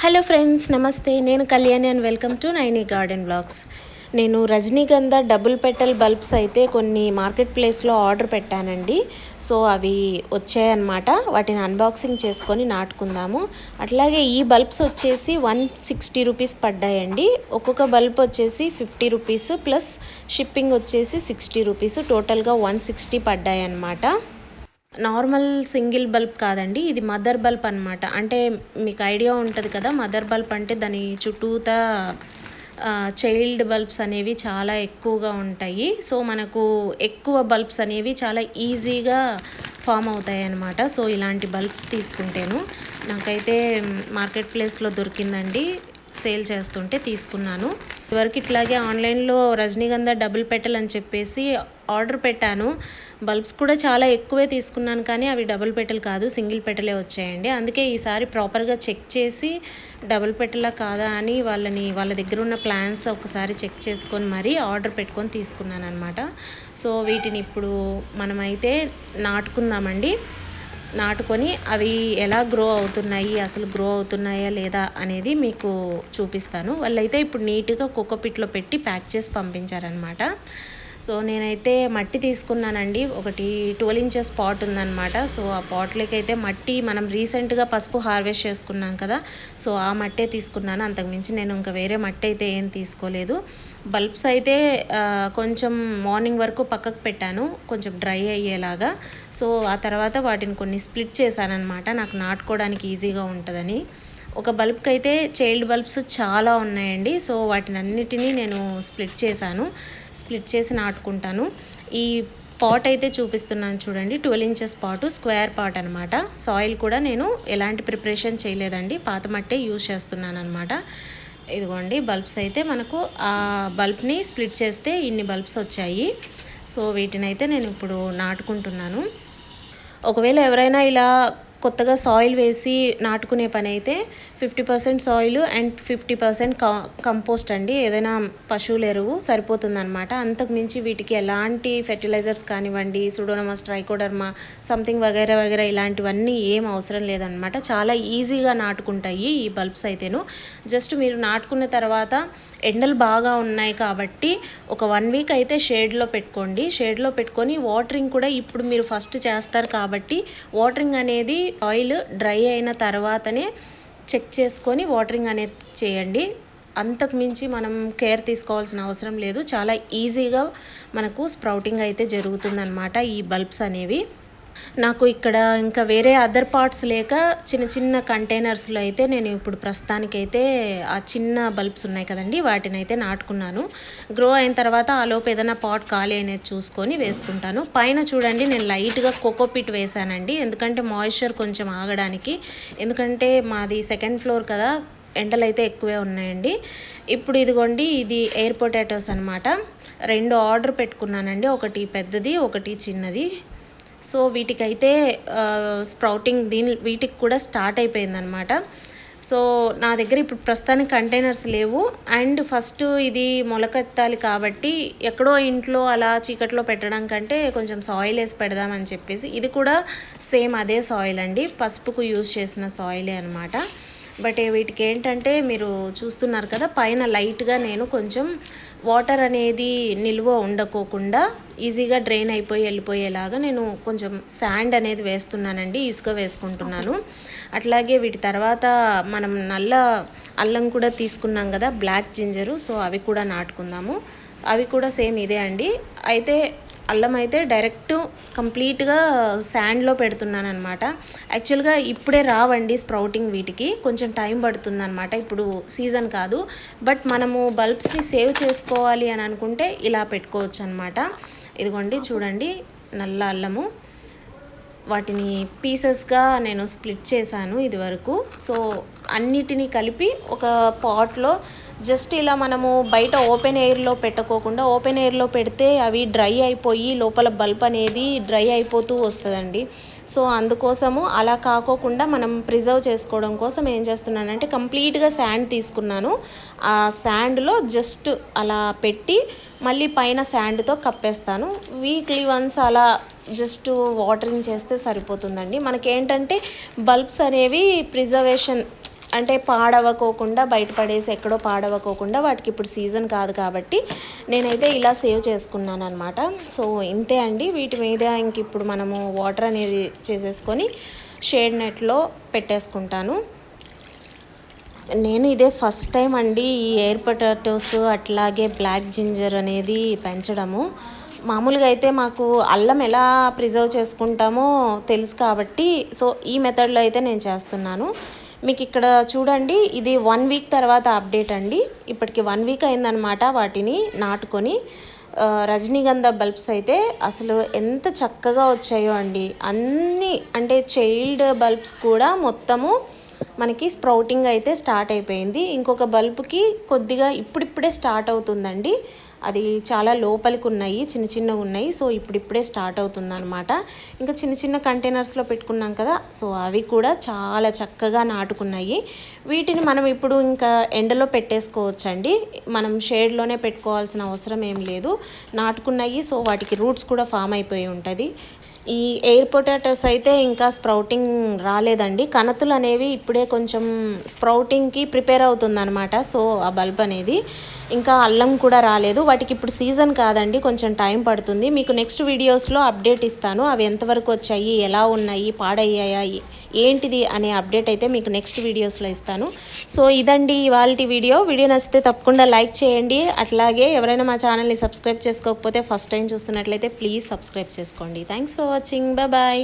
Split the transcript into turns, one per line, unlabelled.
Hello friends, నమస్తే. నేను Kalyani and welcome to Naini garden blogs. నేను రజనీగంధ డబుల్ పెటల్ బల్బ్స్ అయితే కొన్ని మార్కెట్ ప్లేస్లో ఆర్డర్ పెట్టానండి. సో అవి వచ్చాయన్నమాట. వాటిని అన్బాక్సింగ్ చేసుకొని నాటుకుందాము. అట్లాగే ఈ బల్బ్స్ వచ్చేసి 160 రూపీస్ పడ్డాయండి. ఒక్కొక్క బల్బ్ వచ్చేసి 50 రూపీస్ ప్లస్ షిప్పింగ్ వచ్చేసి 60 రూపీస్, టోటల్గా 160 పడ్డాయి అన్నమాట. నార్మల్ సింగిల్ బల్బ్ కాదండి, ఇది మదర్ బల్బ్ అనమాట. అంటే మీకు ఐడియా ఉంటుంది కదా, మదర్ బల్బ్ అంటే దాని చుట్టూతా చైల్డ్ బల్బ్స్ అనేవి చాలా ఎక్కువగా ఉంటాయి. సో మనకు ఎక్కువ బల్బ్స్ అనేవి చాలా ఈజీగా ఫామ్ అవుతాయి అన్నమాట. సో ఇలాంటి బల్బ్స్ తీసుకుంటేను నాకైతే మార్కెట్ ప్లేస్లో దొరికిందండి, సేల్ చేస్తుంటే తీసుకున్నాను. ఇదివరకు ఇట్లాగే ఆన్లైన్లో రజనీగంధ డబుల్ పెటల్ అని చెప్పేసి ఆర్డర్ పెట్టాను. బల్బ్స్ కూడా చాలా ఎక్కువే తీసుకున్నాను, కానీ అవి డబుల్ పెటల్ కాదు, సింగిల్ పెటలే వచ్చాయండి. అందుకే ఈసారి ప్రాపర్గా చెక్ చేసి డబుల్ పెటలా కాదా అని వాళ్ళ దగ్గర ఉన్న ప్లాన్స్ ఒకసారి చెక్ చేసుకొని మరీ ఆర్డర్ పెట్టుకొని తీసుకున్నాను అనమాట. సో వీటిని ఇప్పుడు మనమైతే నాటుకుందామండి. నాటుకొని అవి ఎలా గ్రో అవుతున్నాయి, అసలు గ్రో అవుతున్నాయా లేదా అనేది మీకు చూపిస్తాను. వాళ్ళైతే ఇప్పుడు నీట్గా కోకోపిట్లో పెట్టి ప్యాక్ చేసి పంపించారనమాట. సో నేనైతే మట్టి తీసుకున్నానండి. ఒకటి 12 ఇంచెస్ పాట్ ఉందన్నమాట. సో ఆ పాట్లోకి అయితే మట్టి మనం రీసెంట్గా పసుపు హార్వెస్ట్ చేసుకున్నాం కదా, సో ఆ మట్టే తీసుకున్నాను. అంతకుమించి నేను ఇంకా వేరే మట్టి అయితే ఏం తీసుకోలేదు. బల్బ్స్ అయితే కొంచెం మార్నింగ్ వరకు పక్కకు పెట్టాను, కొంచెం డ్రై అయ్యేలాగా. సో ఆ తర్వాత వాటిని కొన్ని స్ప్లిట్ చేశానమాట, నాకు నాటుకోవడానికి ఈజీగా ఉంటుందని. ఒక బల్బ్కి అయితే చైల్డ్ బల్బ్స్ చాలా ఉన్నాయండి. సో వాటిని అన్నిటినీ నేను స్ప్లిట్ చేసి నాటుకుంటాను. ఈ పాట్ అయితే చూపిస్తున్నాను చూడండి, 12 ఇంచెస్ పాటు, స్క్వేర్ పాట్ అనమాట. సాయిల్ కూడా నేను ఎలాంటి ప్రిపరేషన్ చేయలేదండి, పాత మట్టే యూజ్ చేస్తున్నాను అనమాట. ఇదిగోండి బల్బ్స్ అయితే మనకు ఆ బల్బ్ని స్ప్లిట్ చేస్తే ఇన్ని బల్బ్స్ వచ్చాయి. సో వీటిని అయితే నేను ఇప్పుడు నాటుకుంటున్నాను. ఒకవేళ ఎవరైనా ఇలా కొత్తగా సాయిల్ వేసి నాటుకునే పని అయితే 50% సాయిల్ అండ్ 50% కంపోస్ట్ అండి, ఏదైనా పశువుల ఎరువు సరిపోతుందన్నమాట. అంతకుమించి వీటికి ఎలాంటి ఫెర్టిలైజర్స్ కానివ్వండి, సూడోమోనాస్, ట్రైకోడర్మా, సంథింగ్ వగైరా ఇలాంటివన్నీ ఏం అవసరం లేదనమాట. చాలా ఈజీగా నాటుకుంటాయి ఈ బల్బ్స్ అయితేను. జస్ట్ మీరు నాటుకున్న తర్వాత ఎండలు బాగా ఉన్నాయి కాబట్టి ఒక 1 వీక్ అయితే షేడ్లో పెట్టుకొని వాటరింగ్ కూడా ఇప్పుడు మీరు ఫస్ట్ చేస్తారు కాబట్టి వాటరింగ్ అనేది ఆయిల్ డ్రై అయిన తర్వాతనే చెక్ చేసుకొని వాటరింగ్ అనేది చేయండి. అంతకు మించి మనం కేర్ తీసుకోవాల్సిన అవసరం లేదు. చాలా ఈజీగా మనకు స్ప్రౌటింగ్ అయితే జరుగుతుందన్నమాట ఈ బల్బ్స్ అనేవి. నాకు ఇక్కడ ఇంకా వేరే అదర్ పార్ట్స్ లేక చిన్న కంటైనర్స్లో అయితే నేను ఇప్పుడు ప్రస్తుతానికైతే ఆ చిన్న బల్బ్స్ ఉన్నాయి కదండి, వాటిని అయితే నాటుకున్నాను. గ్రో అయిన తర్వాత ఆ లోపు ఏదైనా పాట్ ఖాళీ అనేది చూసుకొని వేసుకుంటాను. పైన చూడండి నేను లైట్గా కోకోపిట్ వేసానండి, ఎందుకంటే మాయిశ్చర్ కొంచెం ఆగడానికి. ఎందుకంటే మాది 2nd ఫ్లోర్ కదా, ఎండలు అయితే ఎక్కువే ఉన్నాయండి. ఇప్పుడు ఇదిగోండి, ఇది ఎయిర్ పొటాటోస్ అనమాట. 2 ఆర్డర్ పెట్టుకున్నానండి, ఒకటి పెద్దది, ఒకటి చిన్నది. సో వీటికైతే స్ప్రౌటింగ్ వీటికి కూడా స్టార్ట్ అయిపోయిందనమాట. సో నా దగ్గర ఇప్పుడు ప్రస్తుతానికి కంటైనర్స్ లేవు. అండ్ ఫస్ట్ ఇది మొలకెత్తాలి కాబట్టి ఎక్కడో ఇంట్లో అలా చీకట్లో పెట్టడం కంటే కొంచెం సాయిల్ వేసి పెడదామని చెప్పేసి, ఇది కూడా సేమ్ అదే సాయిల్ అండి, పసుపుకు యూజ్ చేసిన సాయిలే అనమాట. బట్ వీటికి ఏంటంటే మీరు చూస్తున్నారు కదా, పైన లైట్గా నేను కొంచెం వాటర్ అనేది నిల్వ ఉండకోకుండా ఈజీగా డ్రైన్ అయిపోయి వెళ్ళిపోయేలాగా నేను కొంచెం శాండ్ అనేది వేస్తున్నానండి, ఇసుక వేసుకుంటున్నాను. అట్లాగే వీటి తర్వాత మనం నల్ల అల్లం కూడా తీసుకున్నాం కదా, బ్లాక్ జింజరు, సో అవి కూడా నాటుకుందాము. అవి కూడా సేమ్ ఇదే అండి. అయితే అల్లం అయితే డైరెక్ట్ కంప్లీట్గా శాండ్లో పెడుతున్నాను అనమాట. యాక్చువల్గా ఇప్పుడే రావండి స్ప్రౌటింగ్, వీటికి కొంచెం టైం పడుతుందన్నమాట, ఇప్పుడు సీజన్ కాదు. బట్ మనము బల్బ్స్ని సేవ్ చేసుకోవాలి అని అనుకుంటే ఇలా పెట్టుకోవచ్చు అనమాట. ఇదిగోండి చూడండి, నల్ల అల్లము, వాటిని పీసెస్గా నేను స్ప్లిట్ చేశాను ఇది వరకు. సో అన్నిటినీ కలిపి ఒక పాట్లో జస్ట్ ఇలా మనము బయట ఓపెన్ ఎయిర్లో పెట్టుకోకుండా, ఓపెన్ ఎయిర్లో పెడితే అవి డ్రై అయిపోయి లోపల బల్బ్ అనేది డ్రై అయిపోతూ వస్తుందండి. సో అందుకోసము అలా కాకోకుండా మనం ప్రిజర్వ్ చేసుకోవడం కోసం ఏం చేస్తున్నానంటే కంప్లీట్గా శాండ్ తీసుకున్నాను. ఆ శాండ్లో జస్ట్ అలా పెట్టి మళ్ళీ పైన శాండ్తో కప్పేస్తాను. వీక్లీ వన్స్ అలా జస్ట్ వాటరింగ్ చేస్తే సరిపోతుందండి. మనకేంటంటే బల్బ్స్ అనేవి ప్రిజర్వేషన్ అంటే పాడవకోకుండా బయటపడేసి ఎక్కడో పాడవకోకుండా వాటికి ఇప్పుడు సీజన్ కాదు కాబట్టి నేనైతే ఇలా సేవ్ చేసుకున్నాను అనమాట. సో ఇంతే అండి. వీటి మీద ఇంక ఇప్పుడు మనము వాటర్ అనేది చేసేసుకొని షేడ్ నెట్లో పెట్టేసుకుంటాను. నేను ఇదే ఫస్ట్ టైం అండి ఈ ఎయిర్ పొటాటోస్ అట్లాగే బ్లాక్ జింజర్ అనేది పెంచడము. మామూలుగా అయితే మాకు అల్లం ఎలా ప్రిజర్వ్ చేసుకుంటామో తెలుసు కాబట్టి సో ఈ మెథడ్లో అయితే నేను చేస్తున్నాను. మీకు ఇక్కడ చూడండి, ఇది 1 వీక్ తర్వాత అప్డేట్ అండి. ఇప్పటికి 1 వీక్ అయిందనమాట వాటిని నాటుకొని. రజనీగంధ బల్బ్స్ అయితే అసలు ఎంత చక్కగా వచ్చాయో అండి. అన్నీ అంటే చైల్డ్ బల్బ్స్ కూడా మొత్తము మనకి స్ప్రౌటింగ్ అయితే స్టార్ట్ అయిపోయింది. ఇంకొక బల్బుకి కొద్దిగా ఇప్పుడిప్పుడే స్టార్ట్ అవుతుందండి. అది చాలా లోపలికి ఉన్నాయి, చిన్న చిన్నగా ఉన్నాయి. సో ఇప్పుడిప్పుడే స్టార్ట్ అవుతుందన్నమాట. ఇంకా చిన్న చిన్న కంటైనర్స్లో పెట్టుకున్నాం కదా, సో అవి కూడా చాలా చక్కగా నాటుకున్నాయి. వీటిని మనం ఇప్పుడు ఇంకా ఎండలో పెట్టేసుకోవచ్చండి. మనం షేడ్లోనే పెట్టుకోవాల్సిన అవసరం ఏం లేదు. నాటుకున్నాయి, సో వాటికి రూట్స్ కూడా ఫామ్ అయిపోయి ఉంటుంది. ఈ ఎయిర్ పొటాటోస్ అయితే ఇంకా స్ప్రౌటింగ్ రాలేదండి. కణతులు అనేవి ఇప్పుడే కొంచెం స్ప్రౌటింగ్కి ప్రిపేర్ అవుతుందన్నమాట. సో ఆ బల్బ్ అనేది ఇంకా అల్లం కూడా రాలేదు. వాటికి ఇప్పుడు సీజన్ కాదండి, కొంచెం టైం పడుతుంది. మీకు నెక్స్ట్ వీడియోస్లో అప్డేట్ ఇస్తాను. అవి ఎంతవరకు వచ్చాయి, ఎలా ఉన్నాయి, పాడయ్యాయా, ఏంటిది అనే అప్డేట్ అయితే మీకు నెక్స్ట్ వీడియోస్లో ఇస్తాను. సో ఇదండి ఇవాల్టి వీడియో. నచ్చితే తప్పకుండా లైక్ చేయండి. అట్లాగే ఎవరైనా మా ఛానల్ని సబ్స్క్రైబ్ చేసుకోకపోతే ఫస్ట్ టైం చూస్తున్నట్లయితే ప్లీజ్ సబ్స్క్రైబ్ చేసుకోండి. Thanks for watching. బాయ్.